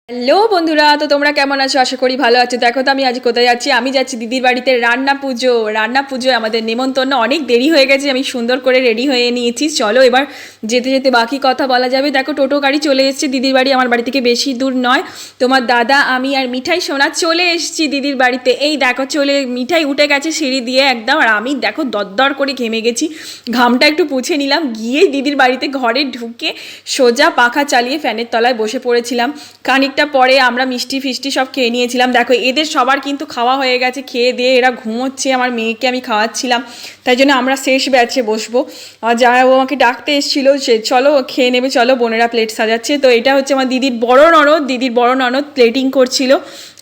Hello বন্ধুরা, তো তোমরা কেমন আছো? আশা করি ভালো আছো। দেখো তো আমি আজ কোথায় যাচ্ছি। আমি যাচ্ছি দিদির বাড়িতে রান্না পুজোয় আমাদের নেমন্তন্ন। অনেক দেরি হয়ে গেছে, আমি সুন্দর করে রেডি হয়ে নিয়েছি। চলো এবার যেতে যেতে বাকি কথা বলা যাবে। দেখো টোটো গাড়ি চলে এসেছে দিদির বাড়ি, আমার বাড়ি থেকে বেশি দূর নয়। তোমার দাদা, আমি আর মিঠাই সোনা চলে এসেছি দিদির বাড়িতে। এই দেখো চলে মিঠাই উঠে গেছে সিঁড়ি দিয়ে একদম, আর আমি দেখো দরদর করে ঘেমে গেছি। ঘামটা একটু পুছে নিলাম, গিয়ে দিদির বাড়িতে ঘরে ঢুকে সোজা পাখা চালিয়ে ফ্যানের তলায় বসে পড়েছিলাম। খানিকটা পরে আমরা মিষ্টি ফিষ্টি সব খেয়ে নিয়েছিলাম। দেখো এদের সবার কিন্তু খাওয়া হয়ে গেছে, খেয়ে দিয়ে এরা ঘুমোচ্ছে। আমার মেয়েকে আমি খাওয়াচ্ছিলাম, তাই জন্য আমরা শেষ ব্যাচে বসবো। আর যারা ও আমাকে ডাকতে এসেছিলো সে চলো খেয়ে নেবে, চলো বোনেরা প্লেট সাজাচ্ছে। তো এটা হচ্ছে আমার দিদির বড় ননদ প্লেটিং করছিল,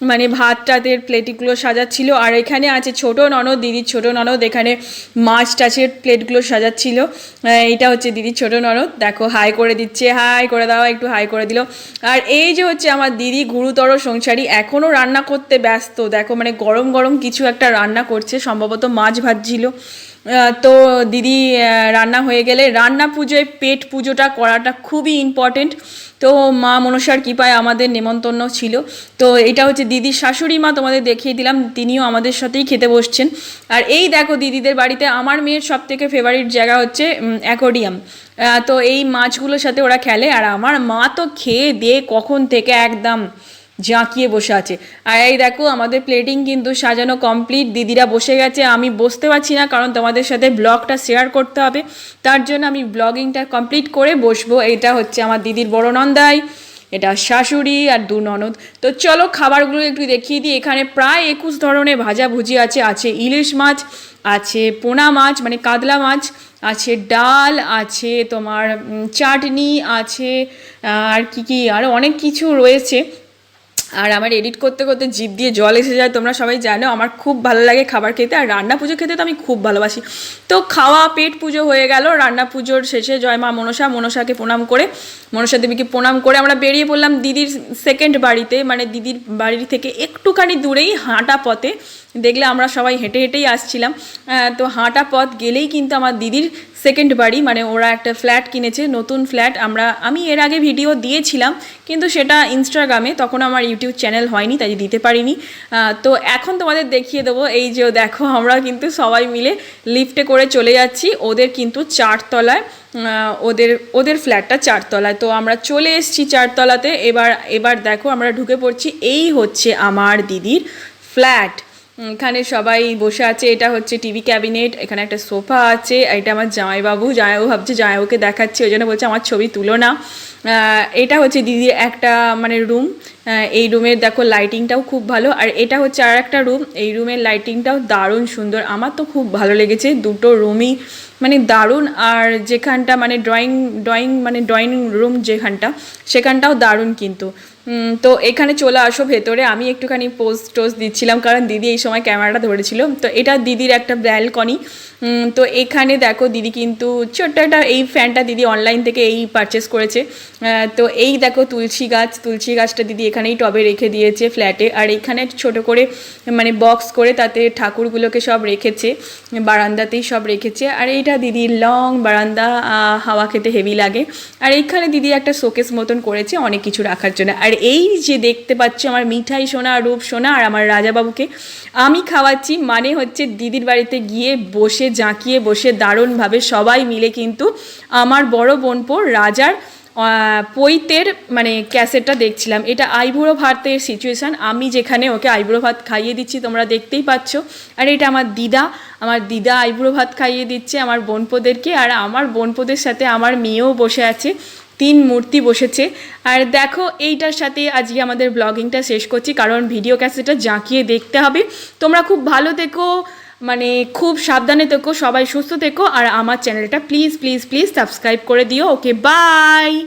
মানে ভাত টাতের প্লেটগুলো সাজাচ্ছিল। আর এখানে আছে ছোট ননদ, দিদির ছোট ননদ, এখানে মাছ টাছের প্লেটগুলো সাজাচ্ছিল। এইটা হচ্ছে দিদির ছোট ননদ, দেখো হাই করে দিচ্ছে, হাই করে দাও, একটু হাই করে দিল। আর এই যে হচ্ছে আমার দিদি গুরুতর সংসারী, এখনও রান্না করতে ব্যস্ত। দেখো মানে গরম গরম কিছু একটা রান্না করছে, সম্ভবত মাছ ভাজছিল। তো দিদি রান্না হয়ে গেলে রান্না পুজোয় পেট পুজোটা করাটা খুবই ইম্পর্টেন্ট। তো মা মনসার কৃপায় আমাদের নেমন্তন্ন ছিল। তো এটা হচ্ছে দিদির শাশুড়ি মা, তোমাদের দেখিয়ে দিলাম, তিনিও আমাদের সাথেই খেতে বসছেন। আর এই দেখো দিদিদের বাড়িতে আমার মেয়ের সব থেকে ফেভারিট জায়গা হচ্ছে অ্যাকোয়ারিয়াম। তো এই মাছগুলোর সাথে ওরা খেলে, আর আমার মা তো খেয়ে দিয়ে কখন থেকে একদম জাঁকিয়ে বসে আছে। আর এই দেখো আমাদের প্লেটিং কিন্তু সাজানো কমপ্লিট, দিদিরা বসে গেছে। আমি বসতে পারছি না, কারণ তোমাদের সাথে ব্লগটা শেয়ার করতে হবে, তার জন্য আমি ব্লগিংটা কমপ্লিট করে বসবো। এটা হচ্ছে আমার দিদির বড় নন্দাই, এটা শাশুড়ি আর দু ননদ। তো চলো খাবারগুলো একটু দেখিয়ে দিই। এখানে প্রায় 21 ধরনের ভাজাভুজি আছে। আছে ইলিশ মাছ, আছে পোনা মাছ মানে কাতলা মাছ, আছে ডাল, আছে তোমার চাটনি, আছে আর কি আরও অনেক কিছু রয়েছে। আর আমার এডিট করতে করতে জিভ দিয়ে জল এসে যায়, তোমরা সবাই জানো আমার খুব ভালো লাগে খাবার খেতে, আর রান্না পুজো খেতে তো আমি খুব ভালোবাসি। তো খাওয়া পেট পুজো হয়ে গেল। রান্না পুজোর শেষে জয় মা মনসাকে প্রণাম করে, মনসা দেবীকে প্রণাম করে আমরা বেরিয়ে পড়লাম দিদির সেকেন্ড বাড়িতে। মানে দিদির বাড়ি থেকে একটুখানি দূরেই হাঁটা পথে, দেখলে আমরা সবাই হেঁটে হেঁটেই আসছিলাম। তো হাঁটা পথ গেলেই কিন্তু আমার দিদির সেকেন্ড বাড়ি, মানে ওরা একটা ফ্ল্যাট কিনেছে, নতুন ফ্ল্যাট। আমি এর আগে ভিডিও দিয়েছিলাম, কিন্তু সেটা ইনস্টাগ্রামে, তখন আমার ইউটিউব চ্যানেল হয়নি, তাই দিতে পারিনি। তো এখন তোমাদের দেখিয়ে দেবো। এই যে দেখো আমরা কিন্তু সবাই মিলে লিফটে করে চলে যাচ্ছি, ওদের কিন্তু 4 তলায়, ওদের ফ্ল্যাটটা 4 তলায়। তো আমরা চলে এসেছি 4 তলাতে। এবার দেখো আমরা ঢুকে পড়ছি। এই হচ্ছে আমার দিদির ফ্ল্যাট, এখানে সবাই বসে আছে। এটা হচ্ছে টিভি ক্যাবিনেট, এখানে একটা সোফা আছে। এটা আমার জামাইবাবু ভাবছে জামাইবাবুকে দেখাচ্ছে, ওই জন্য বলছে আমার ছবি তুলো না। এটা হচ্ছে দিদির একটা মানে রুম। এই রুমের দেখো লাইটিংটাও খুব ভালো। আর এটা হচ্ছে আর একটা রুম, এই রুমের লাইটিংটাও দারুণ সুন্দর, আমার তো খুব ভালো লেগেছে। দুটো রুমই মানে দারুণ। আর যেখানটা মানে ড্রয়িং রুম যেখানটা, সেখানটাও দারুণ কিন্তু। তো এখানে চলে আসো ভেতরে। আমি একটুখানি পোজ দিচ্ছিলাম, কারণ দিদি এই সময় ক্যামেরাটা ধরেছিল। তো এটা দিদির একটা ব্যালকনি। তো এখানে দেখো দিদি কিন্তু ছোট্ট একটা এই ফ্যানটা দিদি অনলাইন থেকে এই পারচেস করেছে। তো এই দেখো তুলসী গাছটা দিদি এখানেই টবে রেখে দিয়েছে ফ্ল্যাটে। আর এখানে ছোট করে মানে বক্স করে তাতে ঠাকুরগুলোকে সব রেখেছে, বারান্দাতেই সব রেখেছে। আর এইটা দিদির লং বারান্দা, হাওয়া খেতে হেভি লাগে। আর এইখানে দিদি একটা শোকেস মতন করেছে অনেক কিছু রাখার জন্য। আর এই যে দেখতে পাচ্ছ আমার মিঠাই সোনা, রূপ সোনা আর আমার রাজাবাবুকে আমি খাওয়াচ্ছি, মানে হচ্ছে দিদির বাড়িতে গিয়ে বসে জাঁকিয়ে বসে দারুণভাবে সবাই মিলে কিন্তু আমার বড় বোনপোর রাজার পৈতের মানে ক্যাসেটটা দেখছিলাম। এটা আইবুড়ো ভাতের সিচুয়েশান, আমি যেখানে ওকে আইবুড়ো ভাত খাইয়ে দিচ্ছি তোমরা দেখতেই পাচ্ছ। আর এটা আমার দিদা আইবুড়ো ভাত খাইয়ে দিচ্ছে আমার বোনপোদেরকে। আর আমার বোনপোদের সাথে আমার মেয়েও বসে আছে, 3 মূর্তি বসেছে। আর দেখো এইটার সাথে আজকে আমাদের ব্লগিংটা শেষ করছি, কারণ ভিডিও ক্যাসেটটা জাঁকিয়ে দেখতে হবে। তোমরা খুব ভালো থেকো, মানে খুব সাবধানে থেকো, সবাই সুস্থ থেকো। আর আমার চ্যানেলটা প্লিজ প্লিজ প্লিজ সাবস্ক্রাইব করে দিও। Okay bye.